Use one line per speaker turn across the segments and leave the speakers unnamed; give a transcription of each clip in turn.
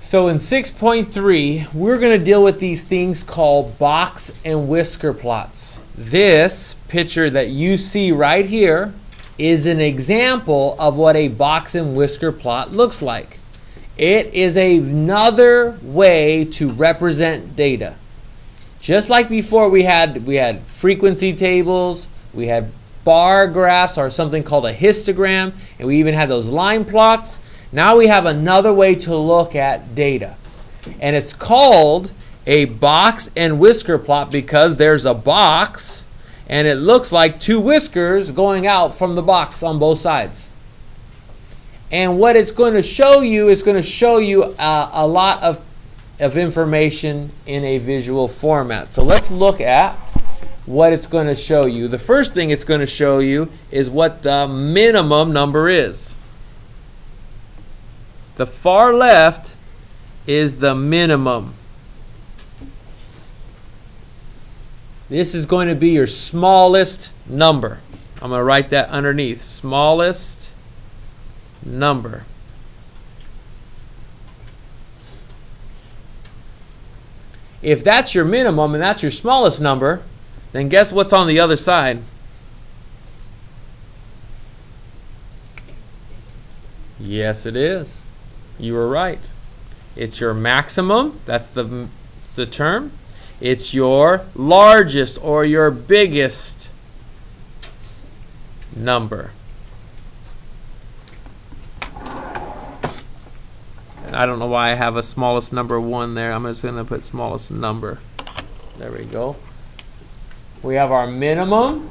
So in 6.3, we're going to deal with these things called box and whisker plots. This picture that you see right here is an example of what a box and whisker plot looks like. It is another way to represent data. Just like before we had frequency tables, we had bar graphs or something called a histogram, and we even had those line plots. Now we have another way to look at data. And it's called a box and whisker plot because there's a box and it looks like two whiskers going out from the box on both sides. And what it's going to show you is going to show you a lot of information in a visual format. So let's look at what it's going to show you. The first thing it's going to show you is what the minimum number is. The far left is the minimum. This is going to be your smallest number. I'm going to write that underneath. Smallest number. If that's your minimum and that's your smallest number, then guess what's on the other side? Yes, it is. You were right. It's your maximum. That's the term. It's your largest or your biggest number. And I don't know why I have a smallest number 1 there. I'm just going to put smallest number. There we go. We have our minimum.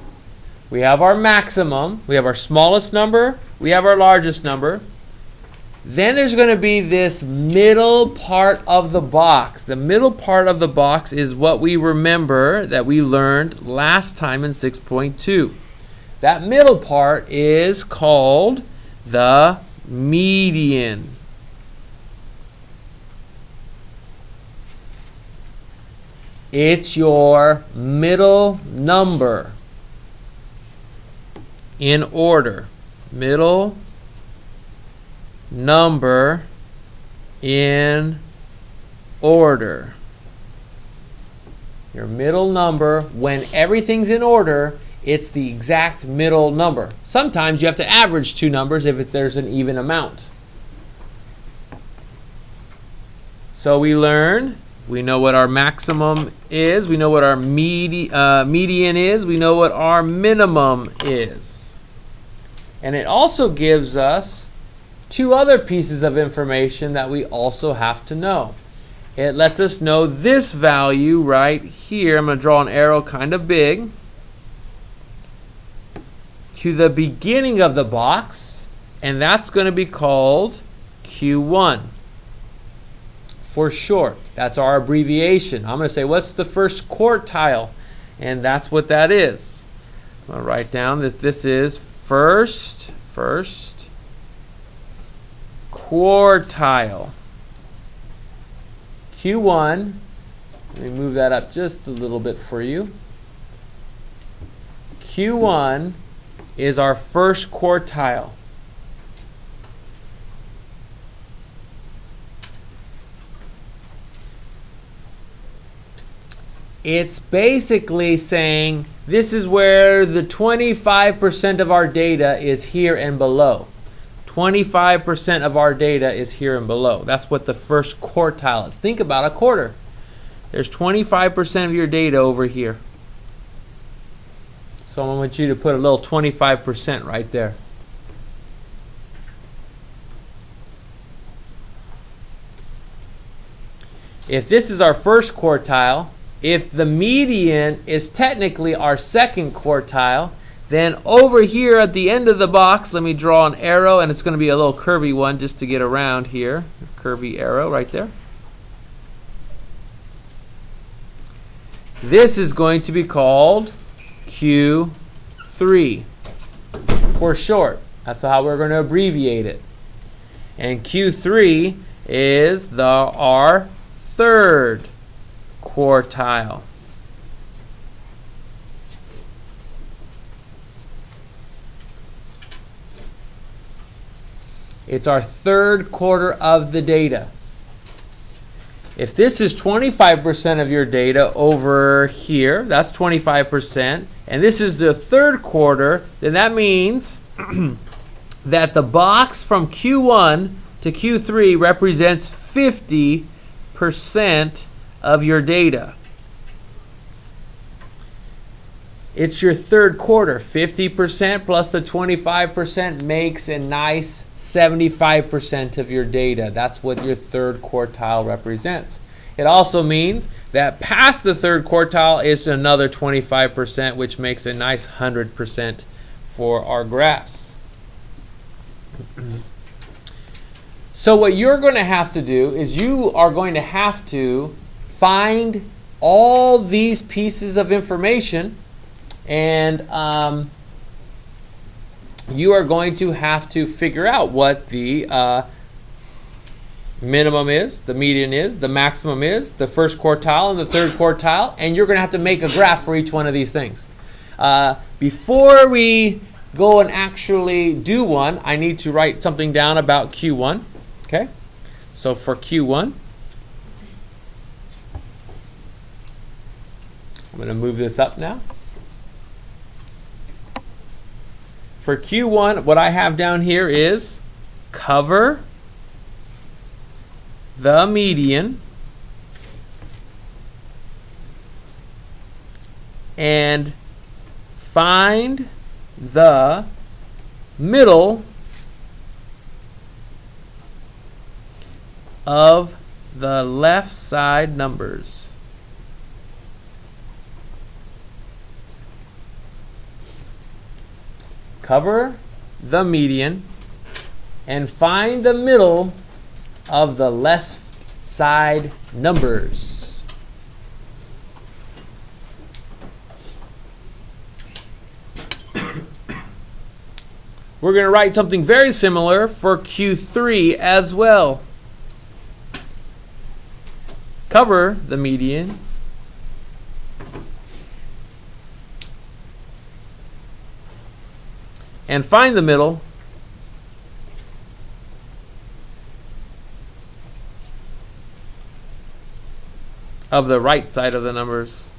We have our maximum. We have our smallest number. We have our largest number. Then there's going to be this middle part of the box. The middle part of the box is what we remember that we learned last time in 6.2. That middle part is called the median. It's your middle number in order. Middle number in order. Your middle number, when everything's in order, it's the exact middle number. Sometimes you have to average two numbers if there's an even amount. So we learn, we know what our maximum is, we know what our median is, we know what our minimum is. And it also gives us two other pieces of information that we also have to know. It lets us know this value right here. I'm going to draw an arrow kind of big to the beginning of the box, and that's going to be called Q1 for short. That's our abbreviation. I'm going to say, what's the first quartile? And that's what that is. I'm going to write down that this is first quartile. Q1, let me move that up just a little bit for you. Q1 is our first quartile. It's basically saying this is where the 25% of our data is here and below. 25% of our data is here and below. That's what the first quartile is. Think about a quarter. There's 25% of your data over here. So I want you to put a little 25% right there. If this is our first quartile, if the median is technically our second quartile, then over here at the end of the box, let me draw an arrow, and it's going to be a little curvy one just to get around here. A curvy arrow right there. This is going to be called Q3 for short. That's how we're going to abbreviate it. And Q3 is our third quartile. It's our third quarter of the data. if this is 25% of your data over here, that's 25%, and this is the third quarter, then that means that the box from Q1 to Q3 represents 50% of your data. It's your third quarter. 50% plus the 25% makes a nice 75% of your data. That's what your third quartile represents. It also means that past the third quartile is another 25%, which makes a nice 100% for our graphs. So what you're going to have to do is you are going to have to find all these pieces of information, and you are going to have to figure out what the minimum is, the median is, the maximum is, the first quartile and the third quartile, and you're going to have to make a graph for each one of these things. Before we go and actually do one, I need to write something down about Q1. Okay, so for Q1, I'm going to move this up now. For Q1, what I have down here is cover the median and find the middle of the left side numbers. Cover the median and find the middle of the left side numbers. We're going to write something very similar for Q3 as well. Cover the median and find the middle of the right side of the numbers.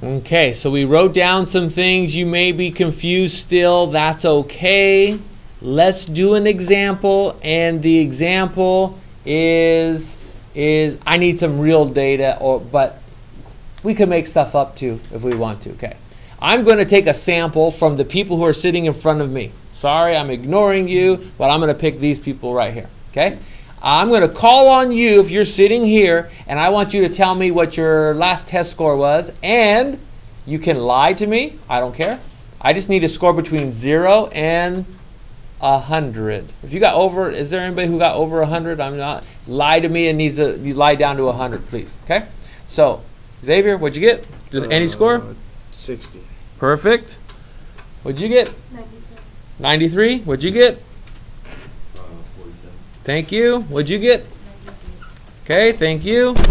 Okay, so we wrote down some things. You may be confused still. That's okay. Let's do an example, and the example is I need some real data, but we can make stuff up too if we want to. Okay, I'm going to take a sample from the people who are sitting in front of me. Sorry, I'm ignoring you, but I'm going to pick these people right here. Okay. I'm going to call on you if you're sitting here, and I want you to tell me what your last test score was, and you can lie to me. I don't care. I just need a score between 0 and 100. If you got over, is there anybody who got over 100? I'm not. Lie to me and you lie down to 100, please. Okay? So, Xavier, what'd you get? Just any score?
60.
Perfect. What'd you get?
93.
93. What'd you get?
47.
Thank you. What'd you get?
96.
Okay, thank you.
99.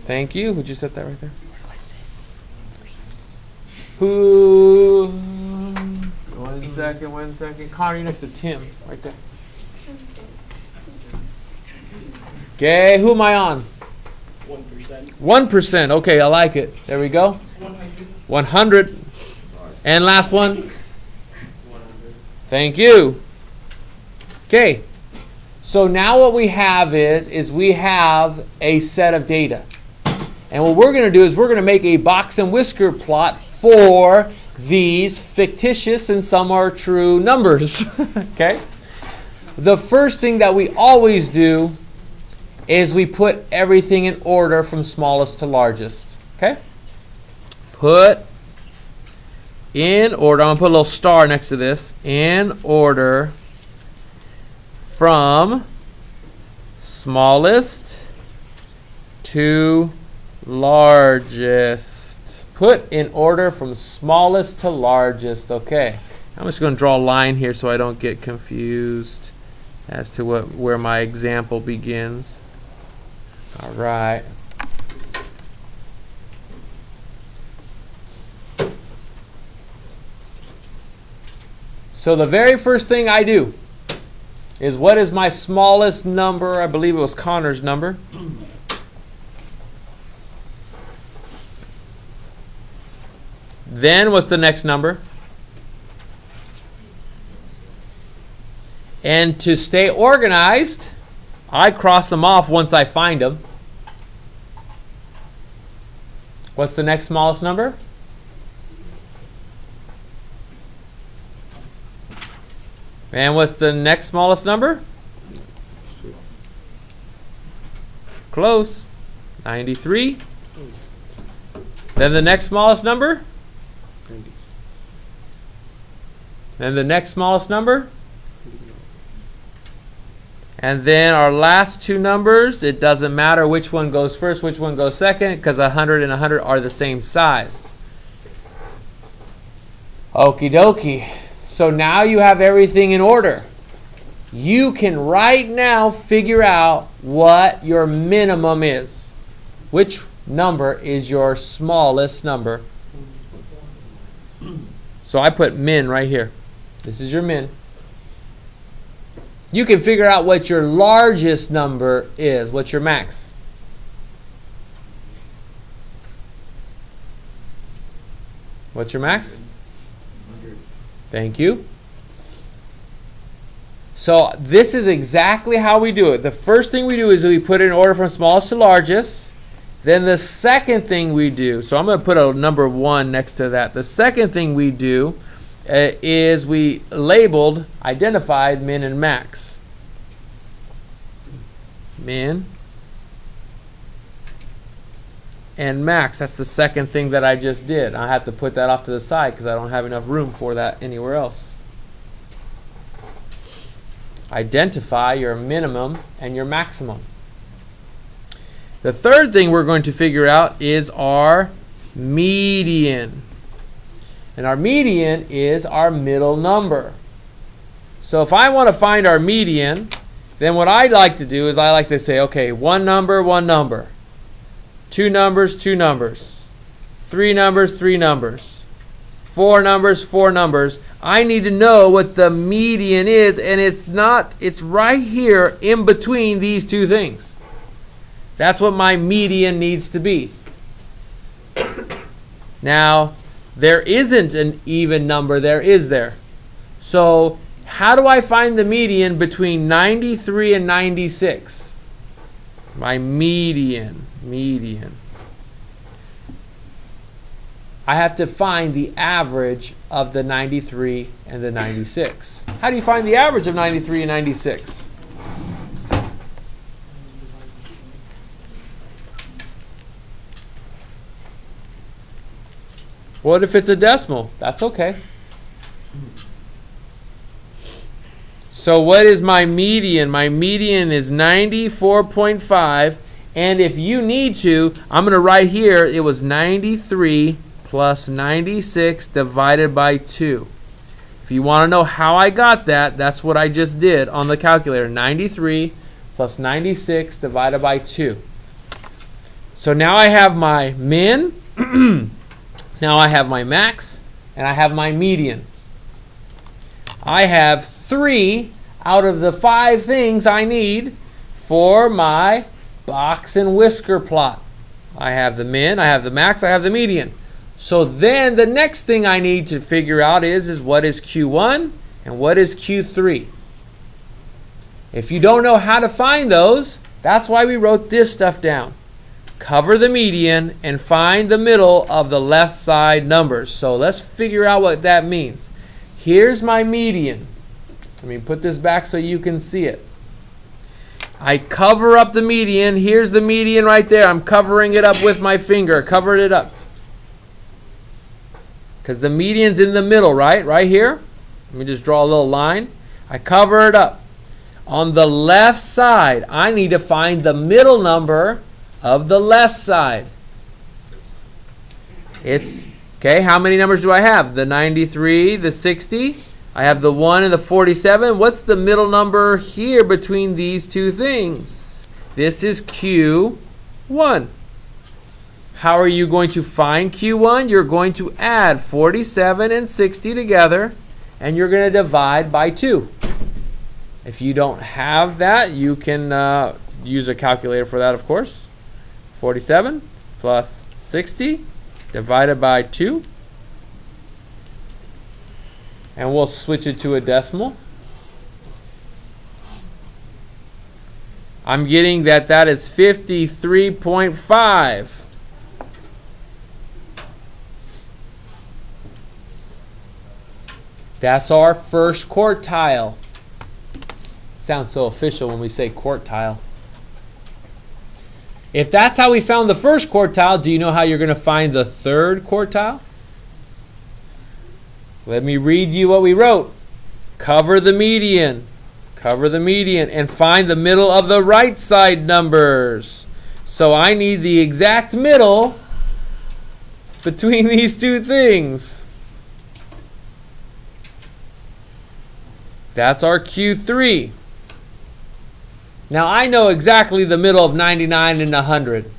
Thank you. Would you set that right there? Who? One second. Connor, you're next to Tim, right there. Okay, who am I on?
1%.
1%. Okay, I like it. There we go. 100. And last one?
100.
Thank you. Okay. So now what we have is we have a set of data. And what we're going to do is we're going to make a box and whisker plot for these fictitious and some are true numbers. Okay? The first thing that we always do is we put everything in order from smallest to largest. Okay? Put in order. I'm going to put a little star next to this. In order from smallest to largest. Put in order from smallest to largest. Okay. I'm just going to draw a line here so I don't get confused as to where my example begins. All right. So the very first thing I do is, what is my smallest number? I believe it was Connor's number. Then what's the next number? And to stay organized, I cross them off once I find them. What's the next smallest number? And what's the next smallest number? Close. 93. Then the next smallest number? Then the next smallest number? And then our last two numbers, it doesn't matter which one goes first, which one goes second, because 100 and 100 are the same size. Okie dokie. So now you have everything in order. You can right now figure out what your minimum is. Which number is your smallest number? So I put min right here. This is your min. You can figure out what your largest number is. What's your max? What's your max?
100.
Thank you. So this is exactly how we do it. The first thing we do is we put it in order from smallest to largest. Then the second thing we do, so I'm going to put a number 1 next to that. The second thing we do is we identified min and max. Min and max. That's the second thing that I just did. I have to put that off to the side because I don't have enough room for that anywhere else. Identify your minimum and your maximum. The third thing we're going to figure out is our median. And our median is our middle number. So if I want to find our median, then what I'd like to do is I like to say, okay, one number, two numbers, three numbers, four numbers. I need to know what the median is, and it's right here in between these two things. That's what my median needs to be. Now, there isn't an even number there, is there? So, how do I find the median between 93 and 96? My median. I have to find the average of the 93 and the 96. How do you find the average of 93 and 96? What if it's a decimal? That's okay. So what is my median? My median is 94.5. And if you need to, I'm going to write here, it was 93 plus 96 divided by 2. If you want to know how I got that, that's what I just did on the calculator. 93 plus 96 divided by 2. So now I have my min. Now I have my max, and I have my median. I have 3 out of the 5 things I need for my box and whisker plot. I have the min, I have the max, I have the median. So then the next thing I need to figure out is what is Q1 and what is Q3. If you don't know how to find those, that's why we wrote this stuff down. Cover the median and find the middle of the left side numbers. So let's figure out what that means. Here's my median. Let me put this back so you can see it. I cover up the median. Here's the median right there. I'm covering it up with my finger. Covered it up. Because the median's in the middle, right? Right here. Let me just draw a little line. I cover it up. On the left side, I need to find the middle number of the left side? It's, okay, how many numbers do I have? The 93, the 60. I have the 1 and the 47. What's the middle number here between these two things? This is Q1. How are you going to find Q1? You're going to add 47 and 60 together, and you're going to divide by 2. If you don't have that, you can use a calculator for that, of course. 47 plus 60 divided by 2. And we'll switch it to a decimal. I'm getting that is 53.5. That's our first quartile. Sounds so official when we say quartile. If that's how we found the first quartile, do you know how you're going to find the third quartile? Let me read you what we wrote. Cover the median. Cover the median and find the middle of the right side numbers. So I need the exact middle between these two things. That's our Q3. Now I know exactly the middle of 99 and 100.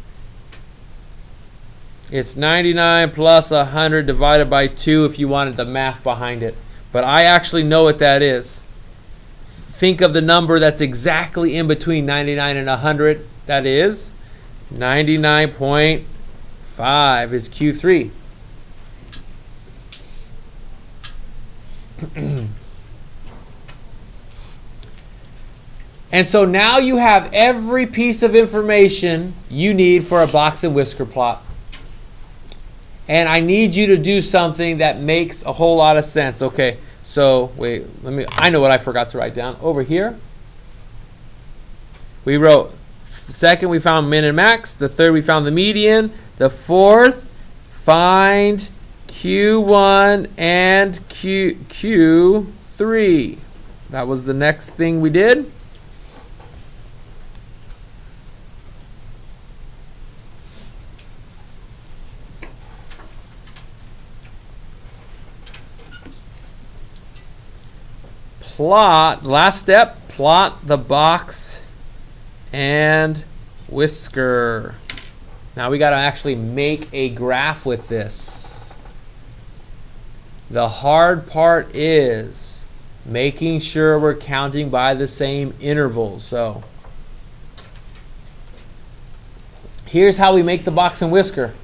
It's 99 plus 100 divided by 2 if you wanted the math behind it. But I actually know what that is. Think of the number that's exactly in between 99 and 100. That is 99.5 is Q3. And so now you have every piece of information you need for a box and whisker plot. And I need you to do something that makes a whole lot of sense. Okay, so wait, I know what I forgot to write down. Over here, we wrote, the second we found min and max, the third we found the median, the fourth, find Q1 and Q3. That was the next thing we did. Plot, last step, plot the box and whisker. Now we got to actually make a graph with this. The hard part is making sure we're counting by the same intervals. So here's how we make the box and whisker.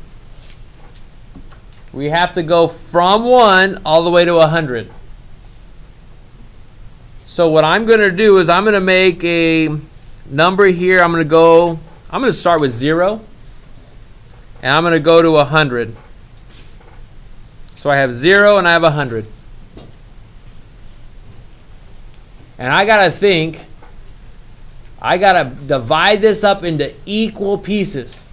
We have to go from 1 all the way to 100. So what I'm going to do is I'm going to make a number here. I'm going to start with 0. And I'm going to go to 100. So I have 0 and I have 100. And I got to think, I got to divide this up into equal pieces.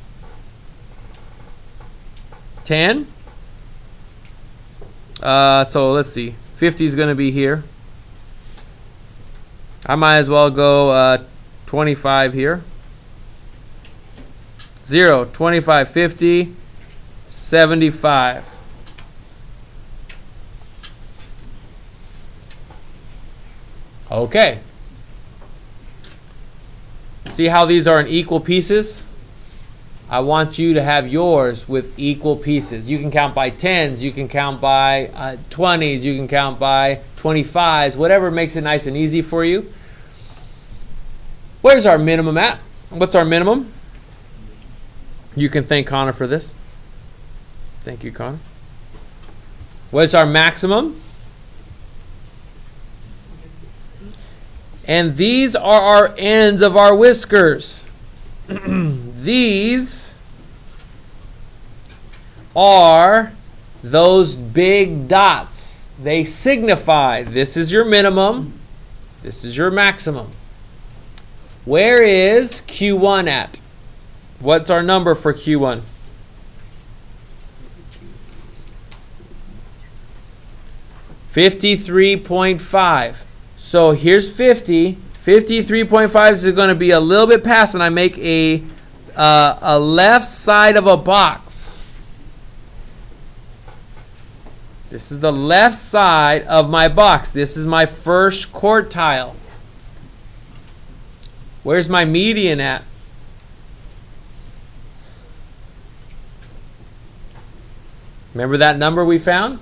10. So let's see. 50 is going to be here. I might as well go 25 here. 0, 25, 50, 75. Okay. See how these are in equal pieces? I want you to have yours with equal pieces. You can count by 10s, you can count by 20s, you can count by 25s, whatever makes it nice and easy for you. Where's our minimum at? What's our minimum? You can thank Connor for this. Thank you, Connor. What's our maximum? And these are our ends of our whiskers. These are those big dots. They signify this is your minimum, this is your maximum. Where is Q1 at? What's our number for Q1? $53.5. So here's 50. 53.5 is going to be a little bit past, and I make a a left side of a box. This is the left side of my box. This is my first quartile. Where's my median at? Remember that number we found?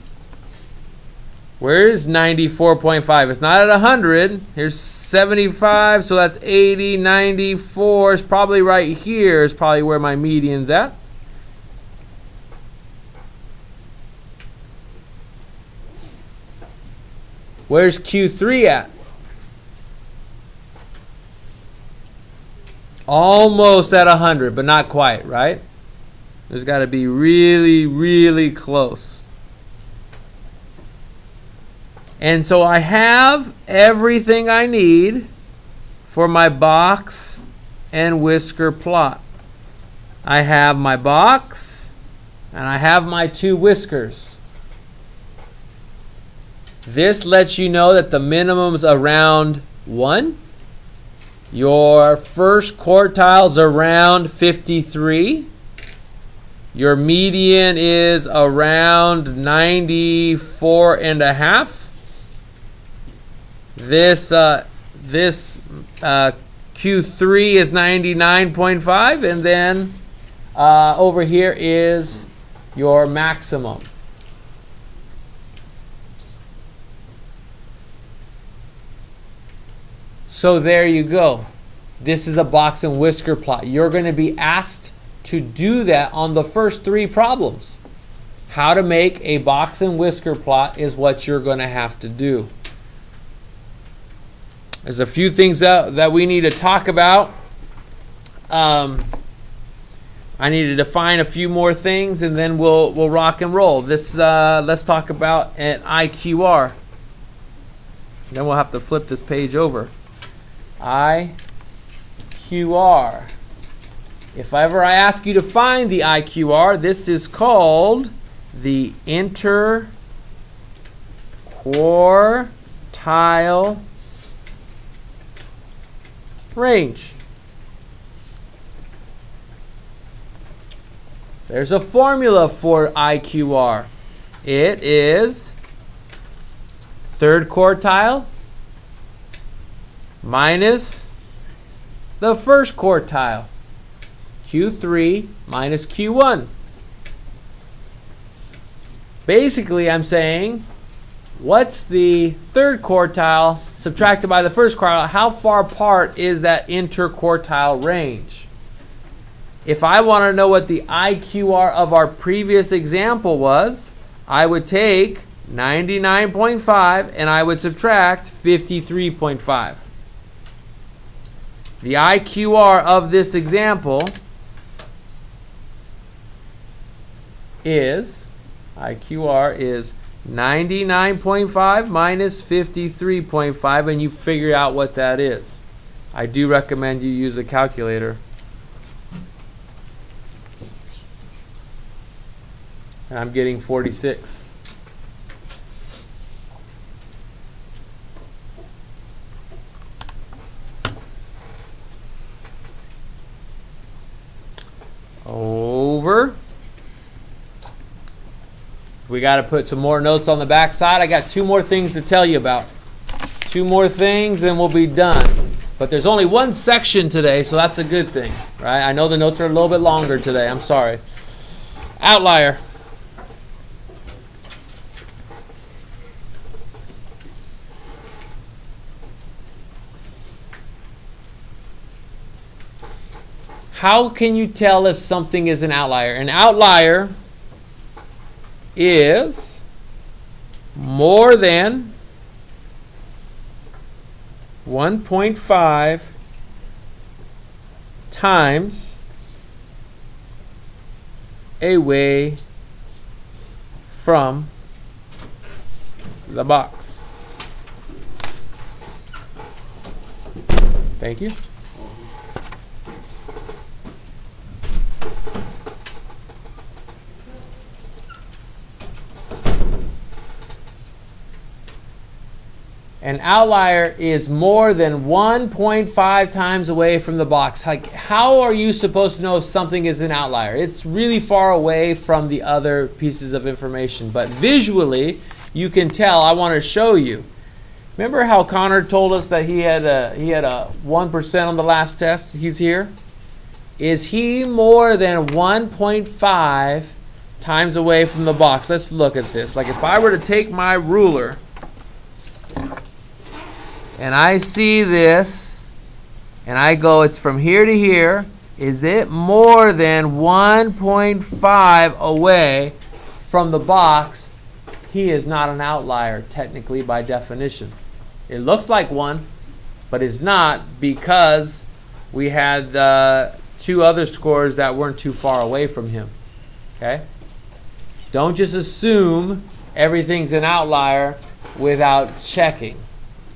Where is 94.5? It's not at 100. Here's 75, so that's 80. 94 is probably right here. Is probably where my median's at. Where's Q3 at? Almost at 100, but not quite, right? There's got to be really, really close. And so I have everything I need for my box and whisker plot. I have my box and I have my two whiskers. This lets you know that the minimum's around 1. Your first quartile's around 53. Your median is around 94 and a half. This Q3 is 99.5, and then over here is your maximum. So there you go. This is a box and whisker plot. You're going to be asked to do that on the first 3 problems. How to make a box and whisker plot is what you're going to have to do. There's a few things that we need to talk about. I need to define a few more things, and then we'll rock and roll. Let's talk about an IQR. Then we'll have to flip this page over. IQR. If ever I ask you to find the IQR, this is called the interquartile range. There's a formula for IQR. It is third quartile minus the first quartile, Q3 minus Q1. Basically, I'm saying, what's the third quartile subtracted by the first quartile? How far apart is that interquartile range? If I want to know what the IQR of our previous example was, I would take 99.5 and I would subtract 53.5. The IQR of this example is 99.5 minus 53.5, and you figure out what that is. I do recommend you use a calculator. And I'm getting 46. Over. We got to put some more notes on the back side. I got 2 more things to tell you about. 2 more things and we'll be done. But there's only 1 section today, so that's a good thing, right? I know the notes are a little bit longer today. I'm sorry. Outlier. How can you tell if something is an outlier? An outlier is more than 1.5 times away from the box. Thank you. An outlier is more than 1.5 times away from the box. Like, how are you supposed to know if something is an outlier? It's really far away from the other pieces of information. But visually, you can tell. I want to show you. Remember how Connor told us that he had a 1% on the last test? He's here. Is he more than 1.5 times away from the box? Let's look at this. Like, if I were to take my ruler and I see this and I go, it's from here to here, is it more than 1.5 away from the box? He is not an outlier, technically, by definition. It looks like one, but it's not, because we had two other scores that weren't too far away from him. Okay? Don't just assume everything's an outlier without checking.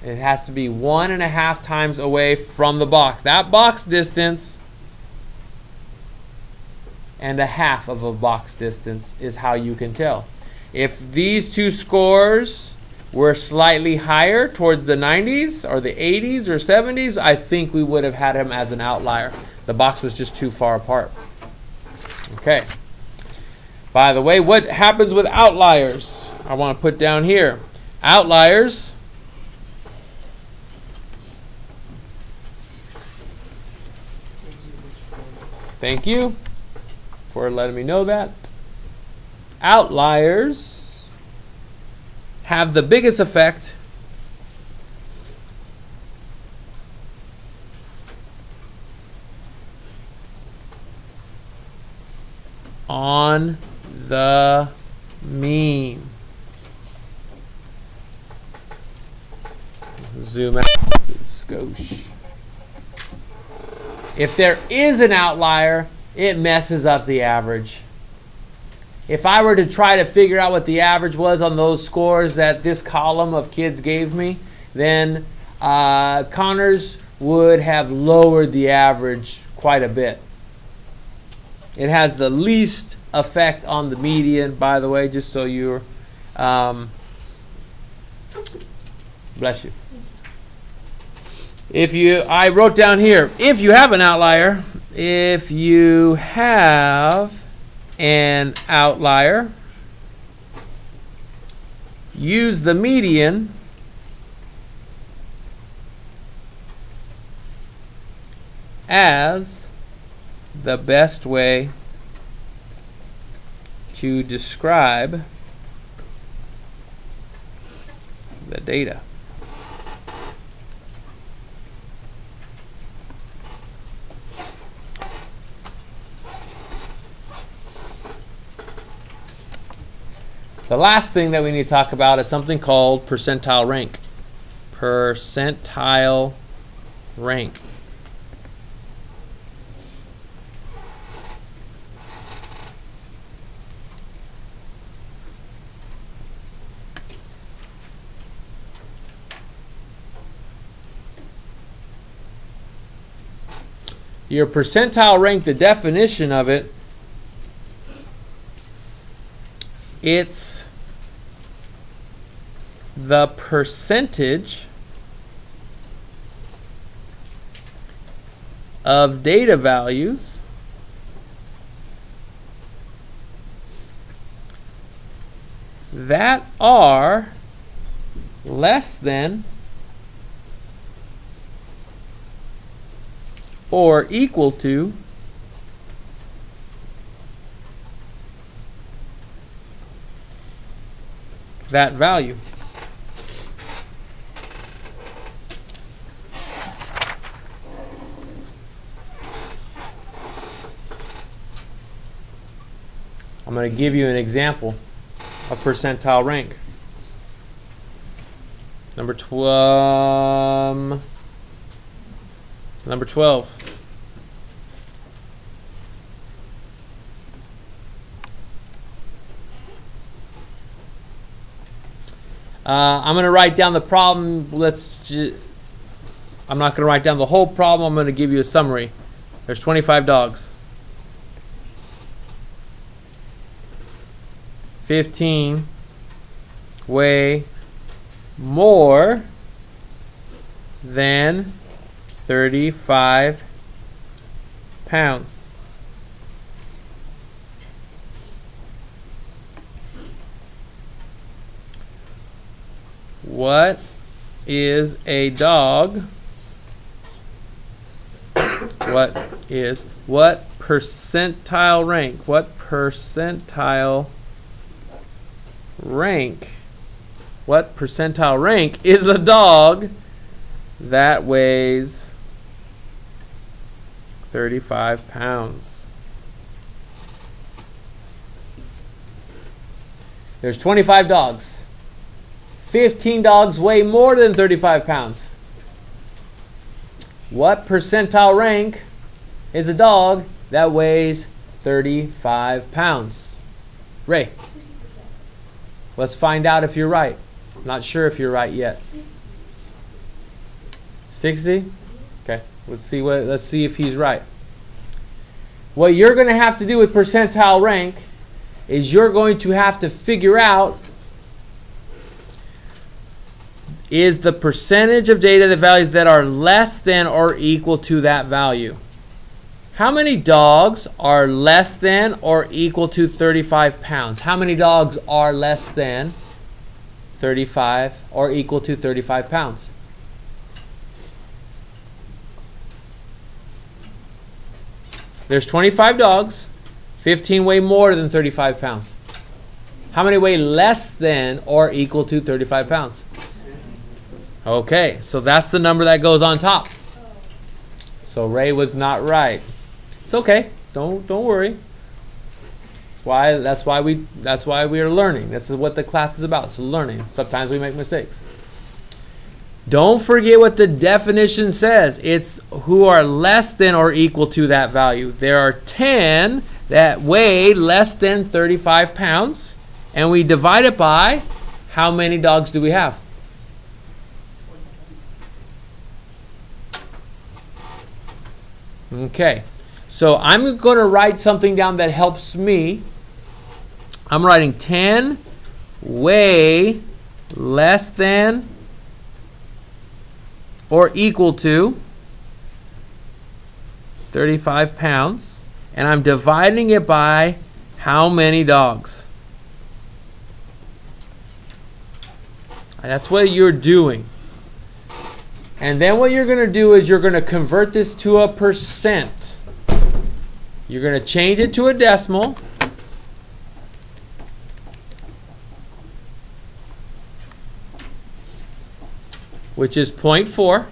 It has to be 1.5 times away from the box. That box distance and a half of a box distance is how you can tell. If these two scores were slightly higher towards the 90s or the 80s or 70s, I think we would have had him as an outlier. The box was just too far apart. Okay. By the way, what happens with outliers? I want to put down here. Outliers thank you for letting me know that. Outliers have the biggest effect on the mean. Zoom out. Skosh. If there is an outlier, it messes up the average. If I were to try to figure out what the average was on those scores that this column of kids gave me, then Connors would have lowered the average quite a bit. It has the least effect on the median, by the way, just so you're, bless you. I wrote down here, if you have an outlier, use the median as the best way to describe the data. The last thing that we need to talk about is something called percentile rank. Percentile rank. Your percentile rank, the definition of it, it's the percentage of data values that are less than or equal to that value. I'm going to give you an example of percentile rank. Number 12. I'm going to write down the problem. I'm not going to write down the whole problem. I'm going to give you a summary. There's 25 dogs. 15 weigh more than 35 pounds. What is a dog? What percentile rank? What percentile rank? What percentile rank is a dog that weighs 35 pounds? There's 25 dogs. 15 dogs weigh more than 35 pounds. What percentile rank is a dog that weighs 35 pounds? Ray, let's find out if you're right. Not sure if you're right yet. 60? Okay, let's see if he's right. What you're going to have to do with percentile rank is you're going to have to figure out is the percentage of data the values that are less than or equal to that value. How many dogs are less than or equal to 35 pounds? How many dogs are less than 35 or equal to 35 pounds? There's 25 dogs. 15 weigh more than 35 pounds. How many weigh less than or equal to 35 pounds? Okay, so that's the number that goes on top. So Ray was not right. It's okay. Don't worry. That's why we are learning. This is what the class is about. It's learning. Sometimes we make mistakes. Don't forget what the definition says. It's who are less than or equal to that value. There are 10 that weigh less than 35 pounds, and we divide it by how many dogs do we have? Okay, so I'm going to write something down that helps me. I'm writing 10 weigh less than or equal to 35 pounds, and I'm dividing it by how many dogs. That's what you're doing. And then what you're going to do is you're going to convert this to a percent. You're going to change it to a decimal. Which is 0.4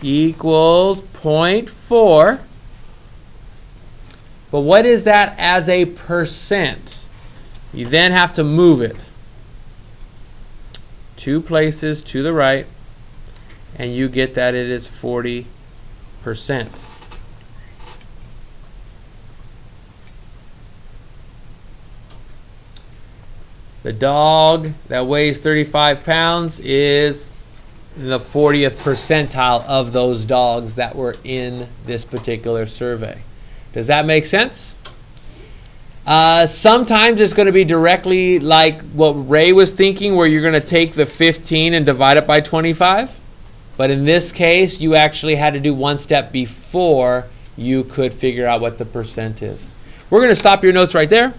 equals 0.4. But what is that as a percent? You then have to move it 2 places to the right, and you get that it is 40%. The dog that weighs 35 pounds is the 40th percentile of those dogs that were in this particular survey. Does that make sense? Sometimes it's going to be directly like what Ray was thinking, where you're going to take the 15 and divide it by 25. But in this case, you actually had to do one step before you could figure out what the percent is. We're going to stop your notes right there.